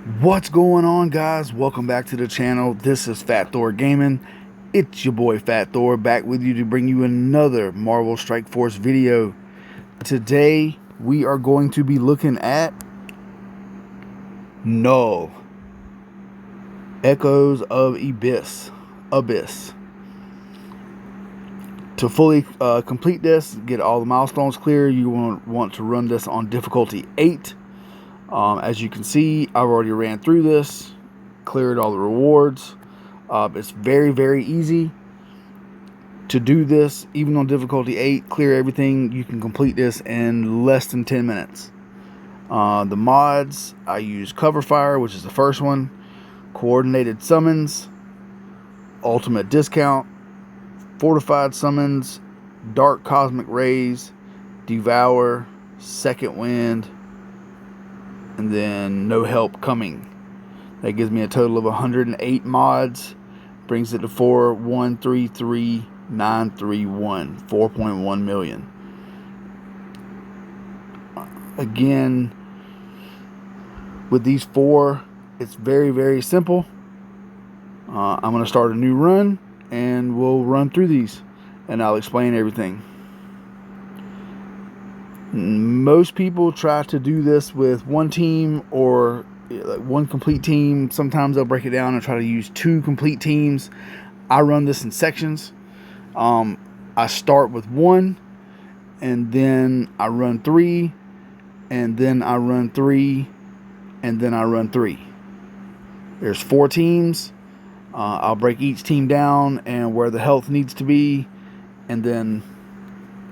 What's going on, guys? Welcome back to the channel. This is Fat Thor Gaming. It's your boy Fat Thor back with you to bring you another Marvel Strike Force video. Today we are going to be looking at Null, Echoes of Abyss. To fully complete this, get all the milestones clear, you want to run this on difficulty 8. As you can see, I've already ran through this, cleared all the rewards. It's very easy to do this, even on difficulty 8. Clear everything. You can complete this in less than 10 minutes. The mods, I use Cover Fire, which is the first one, Coordinated Summons, Ultimate Discount, Fortified Summons, Dark Cosmic Rays, Devour, Second Wind, and then No Help Coming. That gives me a total of 108 mods. Brings it to 4,133,931, 4.1 million. Again, with these 4, it's very simple. I'm going to start a new run, and we'll run through these, and I'll explain everything. Most people try to do this with one team or one complete team. Sometimes they'll break it down and try to use 2 complete teams. I run this in sections. I start with 1, and then I run 3, and then I run 3, and then I run 3. There's 4 teams. I'll break each team down and where the health needs to be, and then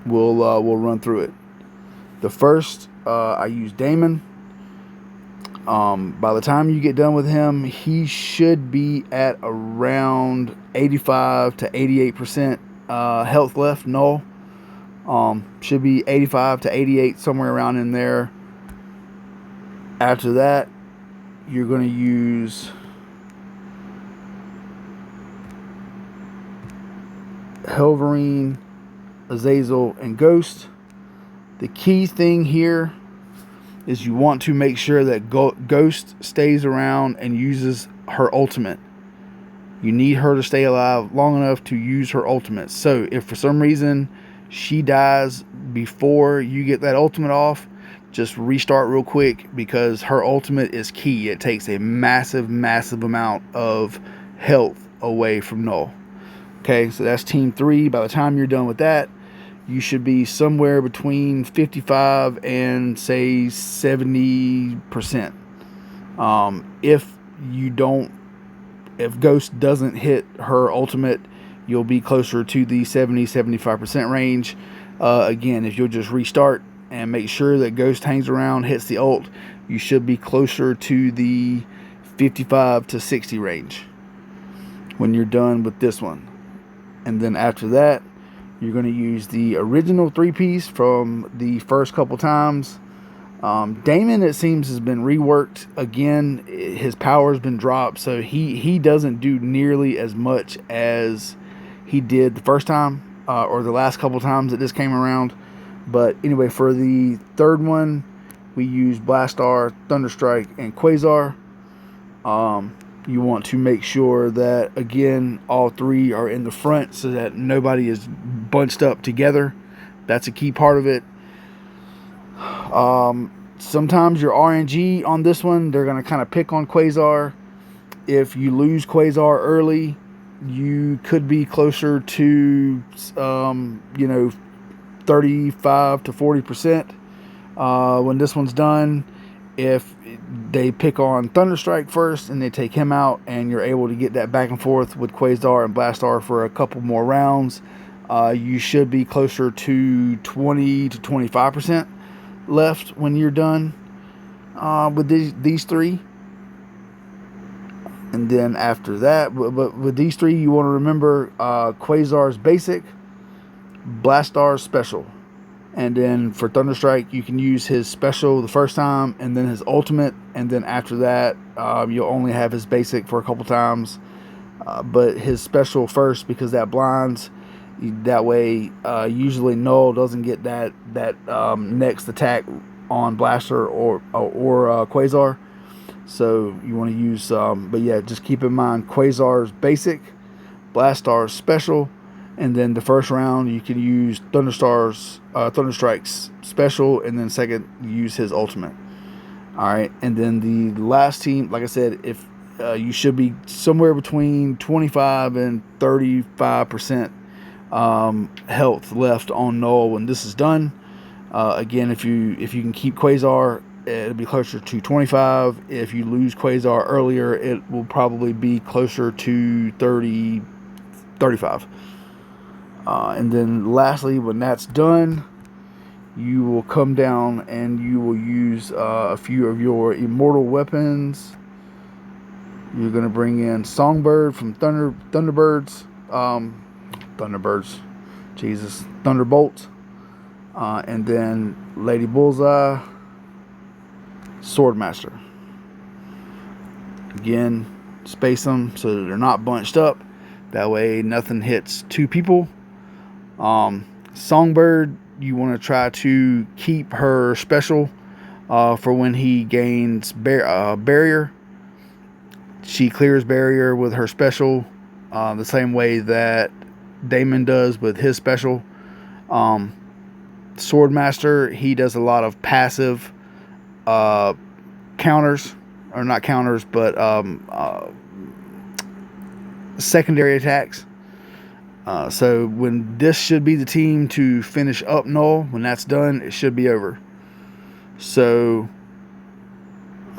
we'll run through it. The first, I use Damon. By the time you get done with him, he should be at around 85 to 88% health left. Null. Should be 85 to 88, somewhere around in there. After that, you're going to use Helverine, Azazel, and Ghost. The key thing here is you want to make sure that Ghost stays around and uses her ultimate. You need her to stay alive long enough to use her ultimate. So if for some reason she dies before you get that ultimate off, just restart real quick, because her ultimate is key. It takes a massive amount of health away from Null. Okay, so that's team 3. By the time you're done with that, you should be somewhere between 55 and say 70%. If Ghost doesn't hit her ultimate, you'll be closer to the 70-75% range. Again, if you'll just restart and make sure that Ghost hangs around, hits the ult, you should be closer to the 55 to 60 range when you're done with this one. And then after that, you're going to use the original 3-piece from the first couple times. Damon, it seems, has been reworked again. His power's been dropped, so he doesn't do nearly as much as he did the first time, or the last couple times that this came around. But anyway, for the third one, we use Blastar, Thunderstrike, and Quasar. You want to make sure that, again, all 3 are in the front so that nobody is bunched up together. That's a key part of it. Sometimes your RNG on this one, they're going to kind of pick on Quasar. If you lose Quasar early, you could be closer to 35 to 40% when this one's done. If they pick on Thunderstrike first and they take him out, and you're able to get that back and forth with Quasar and Blastar for a couple more rounds, you should be closer to 20 to 25% left when you're done with these 3. And then after that, but with these 3, you want to remember Quasar's basic, Blastar's special. And then for Thunderstrike, you can use his special the first time, and then his ultimate, and then after that, you'll only have his basic for a couple times, but his special first, because that blinds. That way, usually Null doesn't get that next attack on Blaster or Quasar. So you want to use, but yeah, just keep in mind Quasar's basic, Blastar's special, and then the first round you can use Thunderstrike's special, and then second use his ultimate. All right, and then the last team, like I said, if you should be somewhere between 25 and 35% health left on Null when this is done. Again, if you can keep Quasar, it'll be closer to 25. If you lose Quasar earlier, it will probably be closer to 30, 35. And then lastly, when that's done, you will come down and you will use a few of your immortal weapons. You're going to bring in Songbird from Thunderbolts. And then Lady Bullseye, Swordmaster. Again, space them so that they're not bunched up. That way nothing hits two people. Songbird, you want to try to keep her special for when he gains barrier. She clears barrier with her special the same way that Damon does with his special. Swordmaster, he does a lot of passive counters, or not counters, but secondary attacks. So when this should be the team to finish up Null, when that's done, it should be over. So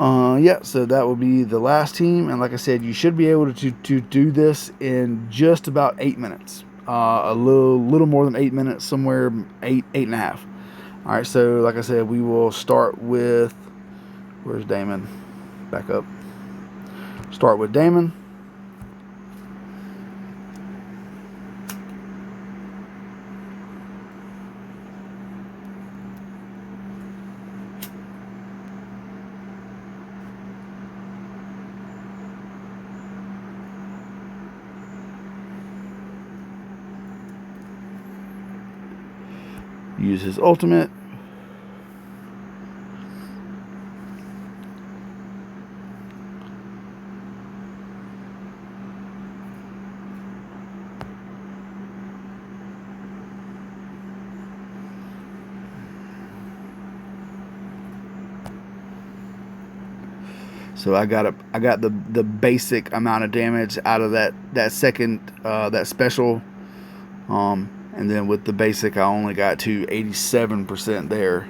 yeah, so that will be the last team, and like I said, you should be able to do this in just about 8 minutes. A little more than 8 minutes, somewhere 8.5. All right, so like I said, we will start with, where's Damon? Back up. Start with Damon. Use his ultimate. So I got the basic amount of damage out of that second that special. And then with the basic, I only got to 87% there.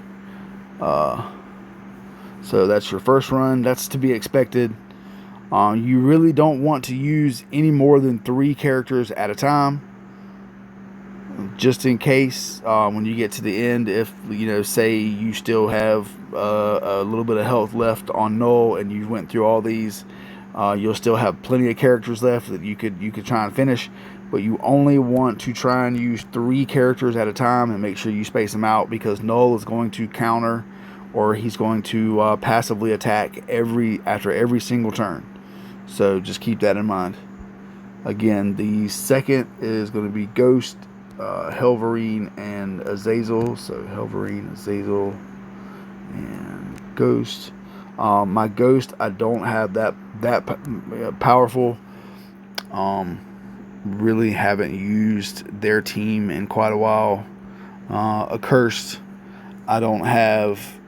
So that's your first run. That's to be expected. You really don't want to use any more than 3 characters at a time, just in case when you get to the end, if say you still have a little bit of health left on Null and you went through all these, you'll still have plenty of characters left that you could try and finish. But you only want to try and use 3 characters at a time, and make sure you space them out, because Null is going to counter, or he's going to passively attack after every single turn. So just keep that in mind. Again, the second is going to be Ghost, Helverine, and Azazel. So Helverine, Azazel, and Ghost. My Ghost, I don't have that powerful. Really haven't used their team in quite a while. Accursed, I don't have.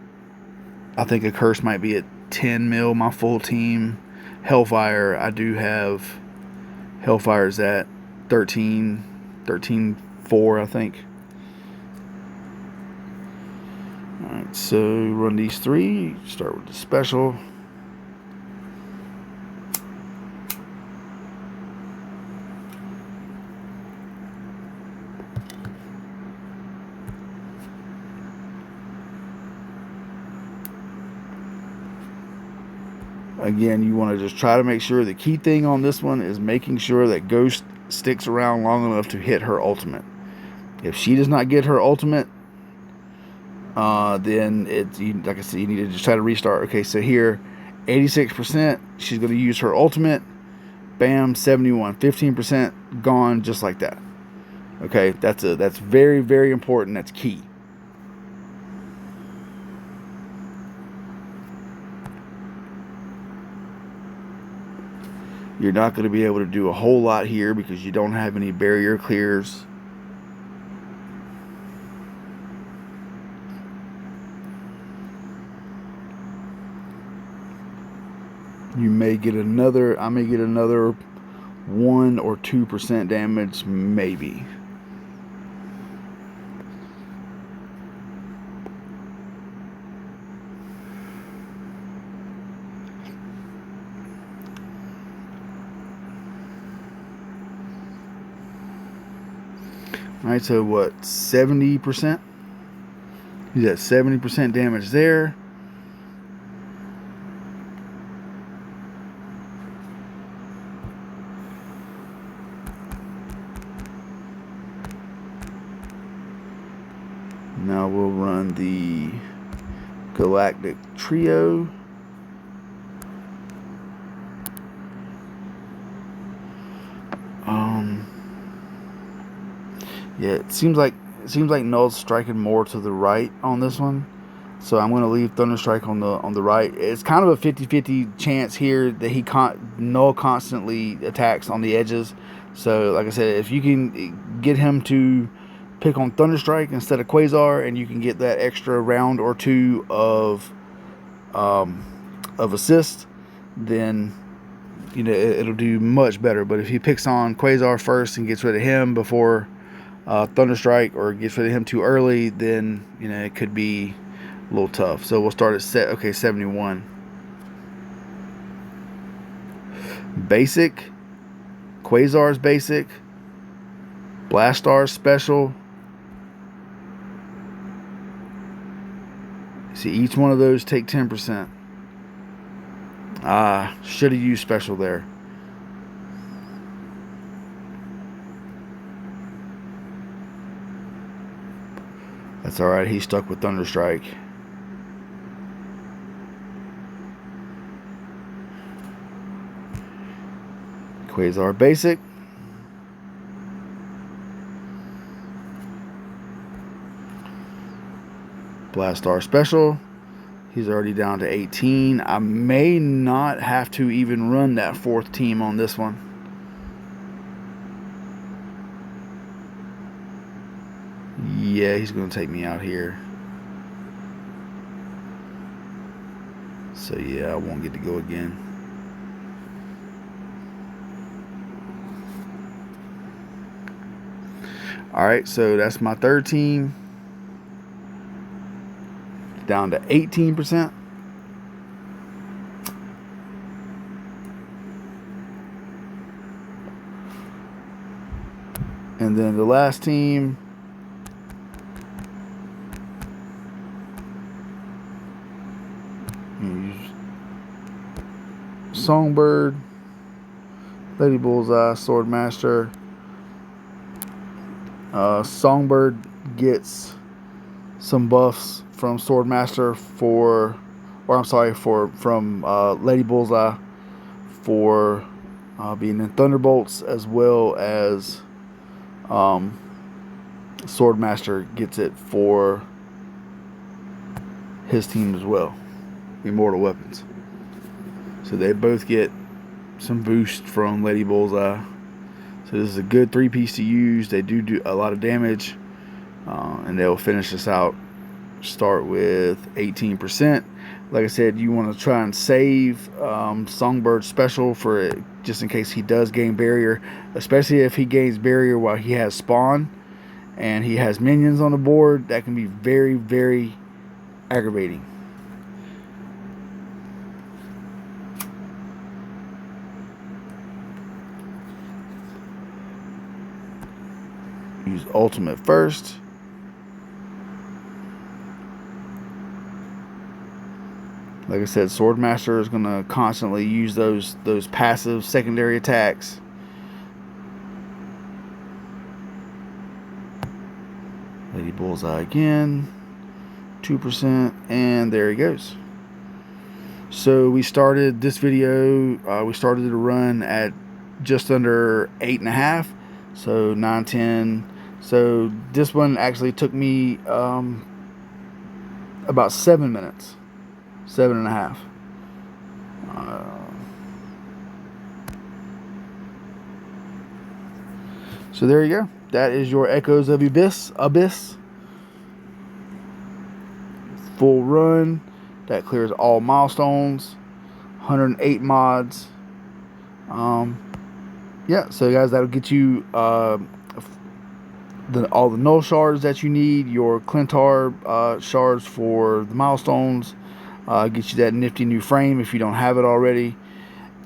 I think Accursed might be at 10 mil, my full team. Hellfire, I do have. Hellfire's at 13.4, I think. Alright, so run these 3. Start with the special. Again, you want to just try to make sure the key thing on this one is making sure that Ghost sticks around long enough to hit her ultimate. If she does not get her ultimate, then like I said, you need to just try to restart. Okay, so here, 86%, she's going to use her ultimate. Bam, 71, 15% gone, just like that. Okay, that's very, very important. That's key. You're not going to be able to do a whole lot here because you don't have any barrier clears. You may get another, I may get another 1 or 2% damage, maybe. Alright, so what, 70%? He's at 70% damage there. Now we'll run the Galactic Trio. Yeah, it seems like Null's striking more to the right on this one, so I'm going to leave Thunderstrike on the right. It's kind of a 50-50 chance here that Null constantly attacks on the edges. So, like I said, if you can get him to pick on Thunderstrike instead of Quasar, and you can get that extra round or two of assist, then it'll do much better. But if he picks on Quasar first and gets rid of him before Thunderstrike, or gets rid of him too early, then it could be a little tough. So we'll start at 71. Basic, Quasar's basic, Blastar's special. See, each one of those take 10%. Should have used special there. That's alright, he's stuck with Thunderstrike. Quasar basic. Blastar special. He's already down to 18. I may not have to even run that 4th team on this one. Yeah, he's going to take me out here. So yeah, I won't get to go again. Alright, so that's my 3rd team. Down to 18%. And then the last team, Songbird, Lady Bullseye, Swordmaster. Songbird gets some buffs from Swordmaster from Lady Bullseye for being in Thunderbolts, as well as Swordmaster gets it for his team as well, Immortal Weapons. So they both get some boost from Lady Bullseye. So this is a good 3-piece to use. They do a lot of damage, and they'll finish this out. Start with 18%. Like I said, you want to try and save Songbird special for it, just in case he does gain barrier, especially if he gains barrier while he has spawn and he has minions on the board. That can be very, very aggravating. Use ultimate first. Like I said, Swordmaster is going to constantly use those passive secondary attacks. Lady Bullseye again, 2%, and there he goes. So we started this video, we started the run at just under 8.5, so 9, 10. So this one actually took me about 7 minutes. 7.5. So there you go. That is your Echoes of Abyss. Full run. That clears all milestones. 108 mods. Yeah, so guys, that'll get you all the null shards that you need, your Clintar shards for the milestones, get you that nifty new frame if you don't have it already,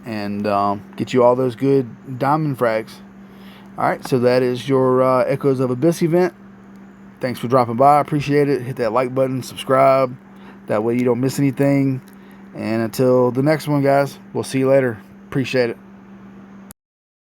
and get you all those good diamond frags. Alright, so that is your Echoes of Abyss event. Thanks for dropping by. I appreciate it. Hit that like button, subscribe. That way you don't miss anything. And until the next one, guys, we'll see you later. Appreciate it.